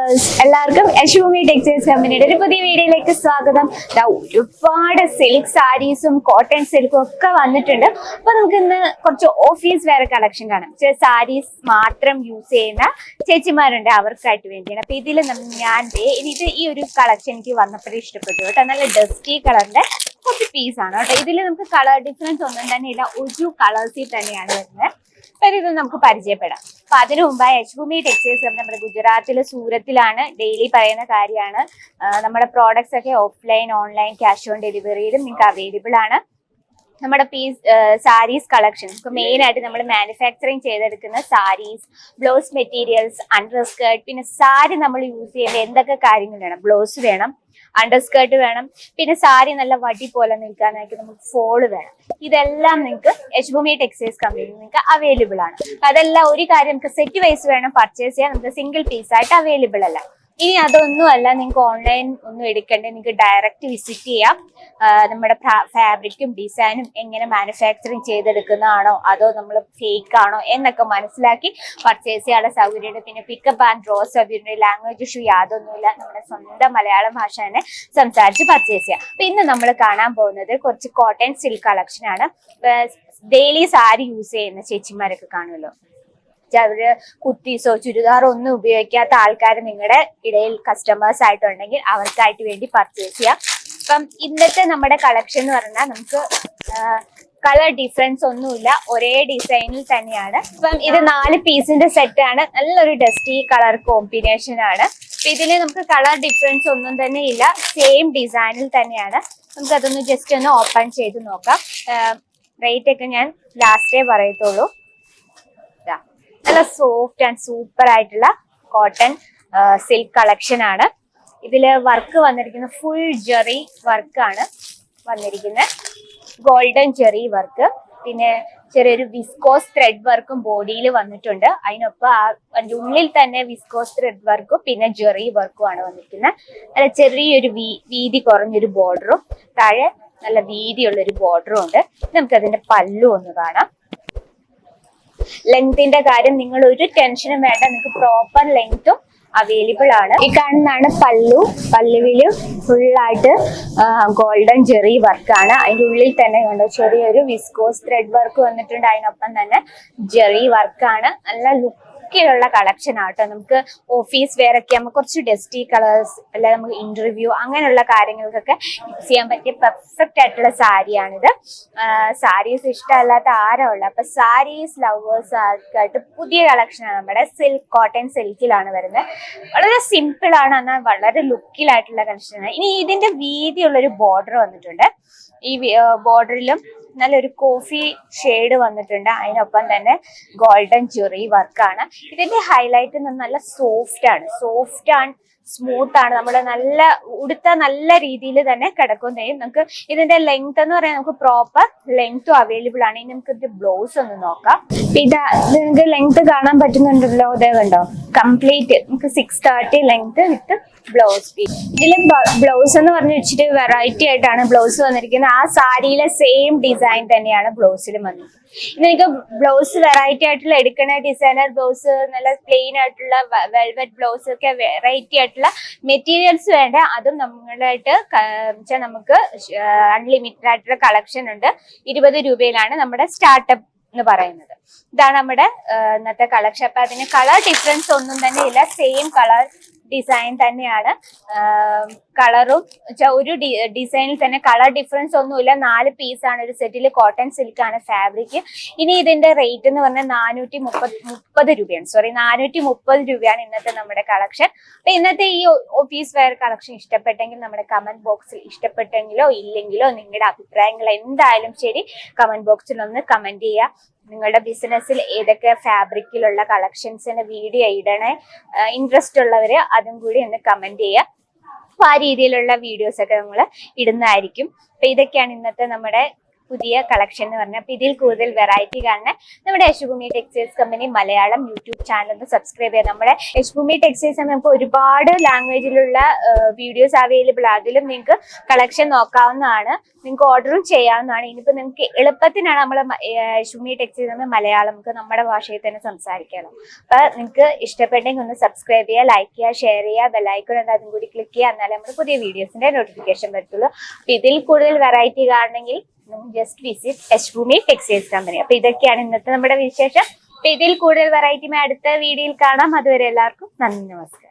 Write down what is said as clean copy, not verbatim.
Viewers എല്ലാവർക്കും യശോമി textiles കമ്പനിയുടെ ഒരു പുതിയ വീഡിയോയിലേക്ക് സ്വാഗതം. ഒരുപാട് സിൽക്ക് സാരീസും കോട്ടൺ സിൽക്കും ഒക്കെ വന്നിട്ടുണ്ട്. അപ്പൊ നമുക്ക് ഇന്ന് കുറച്ച് ഓഫീസ് വെയർ കളക്ഷൻ കാണാം. സാരീസ് മാത്രം യൂസ് ചെയ്യുന്ന ചേച്ചിമാരുണ്ട്, അവർക്കായിട്ട് വേണ്ടിയാണ്. അപ്പൊ ഇതിൽ ഇത് ഈ ഒരു കളക്ഷൻ എനിക്ക് വന്നപ്പോഴേ ഇഷ്ടപ്പെട്ടു കേട്ടോ. നല്ല ഡസ്റ്റി കളറിന്റെ കുറച്ച് പീസാണ് കേട്ടോ. ഇതിൽ നമുക്ക് കളർ ഡിഫറൻസ് ഒന്നും തന്നെ ഇല്ല, ഒരു കളേഴ്സിൽ തന്നെയാണ് വരുന്നത്. അപ്പൊ ഇത് നമുക്ക് പരിചയപ്പെടാം. അപ്പൊ അതിനു മുമ്പായി യശോമി ടെക്സ്റ്റൈൽസ് നമ്മുടെ ഗുജറാത്തിലെ സൂറത്തിലാണ്, ഡെയിലി പറയുന്ന കാര്യമാണ്. നമ്മുടെ പ്രോഡക്ട്സ് ഒക്കെ ഓഫ്ലൈൻ ഓൺലൈൻ ക്യാഷ് ഓൺ ഡെലിവറിയിലും നിങ്ങൾക്ക് അവൈലബിൾ ആണ്. നമ്മുടെ സാരീസ് കളക്ഷൻ മെയിൻ ആയിട്ട് നമ്മൾ മാനുഫാക്ചറിങ് ചെയ്തെടുക്കുന്ന saris, blouse materials, under skirt, പിന്നെ സാരി നമ്മൾ യൂസ് ചെയ്യുമ്പോൾ എന്തൊക്കെ കാര്യങ്ങൾ വേണം, ബ്ലൗസ് വേണം, അണ്ടർ സ്കേർട്ട് വേണം, പിന്നെ സാരി നല്ല വടി പോലെ നിൽക്കാനായിട്ട് നമുക്ക് ഫോള് വേണം. ഇതെല്ലാം നിങ്ങൾക്ക് യശോമി ടെക്സ്റ്റൈൽസ് കമ്പനിയിൽ നിങ്ങൾക്ക് അവൈലബിൾ ആണ്. അതെല്ലാം ഒരു കാര്യം, നമുക്ക് സെറ്റ് വൈസ് വേണം പർച്ചേസ് ചെയ്യാൻ, നമുക്ക് സിംഗിൾ പീസ് ആയിട്ട് അവൈലബിൾ അല്ല. ഇനി അതൊന്നുമല്ല, നിങ്ങൾക്ക് ഓൺലൈൻ ഒന്നും എടുക്കണ്ടേ, നിങ്ങൾക്ക് ഡയറക്റ്റ് വിസിറ്റ് ചെയ്യാം. നമ്മുടെ ഫാബ്രിക്കും ഡിസൈനും എങ്ങനെ മാനുഫാക്ചറിങ് ചെയ്തെടുക്കുന്നതാണോ അതോ നമ്മൾ ഫേക്ക് ആണോ എന്നൊക്കെ മനസ്സിലാക്കി പർച്ചേസ് ചെയ്യാനുള്ള സൗകര്യമുണ്ട്. പിന്നെ പിക്കപ്പ് ആൻഡ് ഡ്രോ സൗകര്യമുണ്ട്. ലാംഗ്വേജ് ഇഷ്യൂ യാതൊന്നുമില്ല, നമ്മുടെ സ്വന്തം മലയാളം ഭാഷ തന്നെ സംസാരിച്ച് പർച്ചേസ് ചെയ്യാം. അപ്പൊ ഇന്ന് നമ്മൾ കാണാൻ പോകുന്നത് കുറച്ച് കോട്ടൺ സിൽക്ക് കളക്ഷൻ ആണ്. ഡെയിലി സാരി യൂസ് ചെയ്യുന്ന ചേച്ചിമാരൊക്കെ കാണുമല്ലോ, അവര് കുർത്തീസോ ചുരിദാറോ ഒന്നും ഉപയോഗിക്കാത്ത ആൾക്കാർ നിങ്ങളുടെ ഇടയിൽ കസ്റ്റമേഴ്സ് ആയിട്ടുണ്ടെങ്കിൽ അവർക്കായിട്ട് വേണ്ടി പർച്ചേസ് ചെയ്യാം. അപ്പം ഇന്നത്തെ നമ്മുടെ കളക്ഷൻ എന്ന് പറഞ്ഞാൽ നമുക്ക് കളർ ഡിഫറൻസ് ഒന്നുമില്ല, ഒരേ ഡിസൈനിൽ തന്നെയാണ്. അപ്പം ഇത് 4 പീസിന്റെ സെറ്റ് ആണ്. നല്ലൊരു ഡസ്റ്റി കളർ കോമ്പിനേഷൻ ആണ്. ഇതിൽ നമുക്ക് കളർ ഡിഫറൻസ് ഒന്നും തന്നെ ഇല്ല, സെയിം ഡിസൈനിൽ തന്നെയാണ്. നമുക്ക് അതൊന്ന് ജസ്റ്റ് ഒന്ന് ഓപ്പൺ ചെയ്ത് നോക്കാം. റേറ്റ് ഒക്കെ ഞാൻ ലാസ്റ്റേ പറയത്തുള്ളൂ. നല്ല സോഫ്റ്റ് ആൻഡ് സൂപ്പർ ആയിട്ടുള്ള കോട്ടൺ സിൽക്ക് കളക്ഷൻ ആണ്. ഇതില് വർക്ക് വന്നിരിക്കുന്ന ഫുൾ ജെറി വർക്കാണ് വന്നിരിക്കുന്നത്, ഗോൾഡൻ ജെറി വർക്ക്. പിന്നെ ചെറിയൊരു വിസ്കോസ് ത്രെഡ് വർക്കും ബോഡിയിൽ വന്നിട്ടുണ്ട്. അതിനൊപ്പം അതിൻ്റെ ഉള്ളിൽ തന്നെ വിസ്കോസ് ത്രെഡ് വർക്കും പിന്നെ ജെറി വർക്കും ആണ് വന്നിരിക്കുന്നത്. നല്ല ചെറിയൊരു വീതി കുറഞ്ഞൊരു ബോർഡറും താഴെ നല്ല വീതിയുള്ളൊരു ബോർഡറും ഉണ്ട്. നമുക്കതിന്റെ പല്ലു ഒന്ന് കാണാം. ലെങ്ത്തിന്റെ കാര്യം നിങ്ങൾ ഒരു ടെൻഷനും വേണ്ട, നിങ്ങൾക്ക് പ്രോപ്പർ ലെങ്ത്തും അവൈലബിൾ ആണ്. ഈ കാണുന്നതാണ് പല്ലു. പല്ലുവില് ഫുള്ളായിട്ട് ഗോൾഡൻ ജെറി വർക്കാണ്. അതിൻ്റെ ഉള്ളിൽ തന്നെ കണ്ടോ ചെറിയൊരു വിസ്കോസ് ത്രെഡ് വർക്ക് വന്നിട്ടുണ്ട്. അതിനൊപ്പം തന്നെ ജെറി വർക്കാണ്. നല്ല ലുക്കിലുള്ള കളക്ഷൻ ആട്ടോ. നമുക്ക് ഓഫീസ് വെയർ ഒക്കെ നമുക്ക് കുറച്ച് ഡസ്റ്റി കളേഴ്സ് അല്ല, നമുക്ക് ഇന്റർവ്യൂ അങ്ങനെയുള്ള കാര്യങ്ങൾക്കൊക്കെ യൂസ് ചെയ്യാൻ പറ്റിയ പെർഫെക്റ്റ് ആയിട്ടുള്ള സാരിയാണിത്. സാരീസ് ഇഷ്ടമല്ലാത്ത ആരാ ഉള്ളത്? അപ്പൊ സാരീസ് ലവേഴ്സ് ആർക്കായിട്ട് പുതിയ കളക്ഷനാണ്. നമ്മുടെ സിൽക്ക് കോട്ടൺ സിൽക്കിലാണ് വരുന്നത്. വളരെ സിമ്പിൾ ആണ്, എന്നാൽ വളരെ ലുക്കിലായിട്ടുള്ള കളക്ഷനാണ്. ഇനി ഇതിന്റെ വീതിയുള്ളൊരു ബോർഡർ വന്നിട്ടുണ്ട്. ഈ ബോർഡറിലും നല്ലൊരു കോഫി ഷെയ്ഡ് വന്നിട്ടുണ്ട്. അതിനൊപ്പം തന്നെ ഗോൾഡൻ ജെറി വർക്കാണ്. ഇതിന്റെ ഹൈലൈറ്റ് നല്ല സോഫ്റ്റ് ആണ്, സ്മൂത്ത് ആണ്. നമ്മൾ നല്ല ഉടുത്ത നല്ല രീതിയിൽ തന്നെ കിടക്കുകയും ചെയ്യും. നമുക്ക് ഇതിന്റെ ലെങ്ത് എന്ന് പറയാൻ നമുക്ക് പ്രോപ്പർ ലെങ്ത്തും അവൈലബിൾ ആണ്. ഇനി നമുക്ക് ഇതിന്റെ ബ്ലൗസ് ഒന്ന് നോക്കാം. ഇത് നിങ്ങൾക്ക് ലെങ്ത് കാണാൻ പറ്റുന്നുണ്ടല്ലോ, ഇതേ കണ്ടോ, കംപ്ലീറ്റ് നമുക്ക് 630 ലെങ്ത് വിത്ത് ബ്ലൗസ് പീസ്. ഇതില് ബ്ലൗസ് എന്ന് പറഞ്ഞു വെച്ചിട്ട് വെറൈറ്റി ആയിട്ടാണ് ബ്ലൗസ് വന്നിരിക്കുന്നത്. ആ സാരിയിലെ സെയിം ഡിസൈൻ തന്നെയാണ് ബ്ലൗസിലും വന്നിരിക്കുന്നത്. ഇനി നിങ്ങൾക്ക് ബ്ലൗസ് വെറൈറ്റി ആയിട്ടുള്ള എടുക്കണ ഡിസൈനർ ബ്ലൗസ്, നല്ല പ്ലെയിൻ ആയിട്ടുള്ള വെൽവെറ്റ് ബ്ലൗസ് ഒക്കെ വെറൈറ്റി ആയിട്ടുള്ള മെറ്റീരിയൽസ് വേണ്ട, അതും നമ്മളായിട്ട് നമുക്ക് അൺലിമിറ്റഡ് ആയിട്ടുള്ള കളക്ഷൻ ഉണ്ട്. 20 രൂപയിലാണ് നമ്മുടെ സ്റ്റാർട്ടപ്പ് എന്ന് പറയുന്നത്. ഇതാണ് നമ്മുടെ ഇന്നത്തെ കളക്ഷൻ. അപ്പൊ അതിന് കളർ ഡിഫറൻസ് ഒന്നും തന്നെ ഇല്ല, സെയിം കളർ ഡിസൈൻ തന്നെയാണ്. കളറും ഒരു ഡിസൈനിൽ തന്നെ കളർ ഡിഫറൻസ് ഒന്നുമില്ല. 4 പീസാണ് ഒരു സെറ്റിൽ. കോട്ടൺ സിൽക്ക് ആണ് ഫാബ്രിക്. ഇനി ഇതിന്റെ റേറ്റ് എന്ന് പറഞ്ഞാൽ 430 രൂപയാണ്. 430 രൂപയാണ് ഇന്നത്തെ നമ്മുടെ കളക്ഷൻ. അപ്പൊ ഇന്നത്തെ ഈ ഓഫീസ് വെയർ കളക്ഷൻ ഇഷ്ടപ്പെട്ടെങ്കിൽ നമ്മുടെ കമന്റ് ബോക്സിൽ ഇഷ്ടപ്പെട്ടെങ്കിലോ ഇല്ലെങ്കിലോ നിങ്ങളുടെ അഭിപ്രായങ്ങൾ എന്തായാലും ശരി കമന്റ് ബോക്സിൽ ഒന്ന് കമന്റ് ചെയ്യുക. നിങ്ങളുടെ ബിസിനസ്സിൽ ഏതൊക്കെ ഫാബ്രിക്കിലുള്ള കളക്ഷൻസിന്റെ വീഡിയോ ഇടണേ, ഇൻട്രസ്റ്റ് ഉള്ളവര് അതും കൂടി ഒന്ന് കമന്റ് ചെയ്യുക. അപ്പൊ ആ രീതിയിലുള്ള വീഡിയോസ് ഒക്കെ നമ്മൾ ഇടുന്നതായിരിക്കും. അപ്പൊ ഇതൊക്കെയാണ് ഇന്നത്തെ നമ്മുടെ പുതിയ കളക്ഷൻ എന്ന് പറഞ്ഞാൽ. അപ്പൊ ഇതിൽ കൂടുതൽ വെറൈറ്റി കാണാൻ നമ്മുടെ Yashobhoomi textiles company Malayalam YouTube channel ഒന്ന് സബ്സ്ക്രൈബ് ചെയ്യാം. നമ്മുടെ യശോഭൂമി ടെക്സ്റ്റൈൽസ് നമുക്ക് ഒരുപാട് ലാംഗ്വേജിലുള്ള വീഡിയോസ് അവൈലബിൾ ആണ്. അതിലും നിങ്ങൾക്ക് കളക്ഷൻ നോക്കാവുന്നതാണ്, നിങ്ങൾക്ക് ഓർഡറും ചെയ്യാവുന്നതാണ്. ഇനിയിപ്പോ നിങ്ങൾക്ക് എളുപ്പത്തിനാണ് നമ്മളെ യശോഭൂമി ടെക്സ്റ്റൈൽസ് മലയാളം നമുക്ക് നമ്മുടെ ഭാഷയിൽ തന്നെ സംസാരിക്കണം. അപ്പൊ നിങ്ങൾക്ക് ഇഷ്ടപ്പെട്ടെങ്കിൽ ഒന്ന് സബ്സ്ക്രൈബ് ചെയ്യുക, ലൈക്ക് ചെയ്യുക, ഷെയർ ചെയ്യുക, ബെല്ലൈക്കൺ ഉണ്ട് അതും കൂടി ക്ലിക്ക് ചെയ്യുക. എന്നാലേ നമ്മുടെ പുതിയ വീഡിയോസിന്റെ നോട്ടിഫിക്കേഷൻ വരത്തുള്ളൂ. അപ്പൊ ഇതിൽ കൂടുതൽ വെറൈറ്റി കാണണമെങ്കിൽ just visit Yashobhoomi textiles company. അപ്പൊ ഇതൊക്കെയാണ് ഇന്നത്തെ നമ്മുടെ വിശേഷം. അപ്പൊ ഇതിൽ കൂടുതൽ വെറൈറ്റി അടുത്ത വീഡിയോയിൽ കാണാം. അതുവരെ എല്ലാവർക്കും നന്ദി, നമസ്കാരം.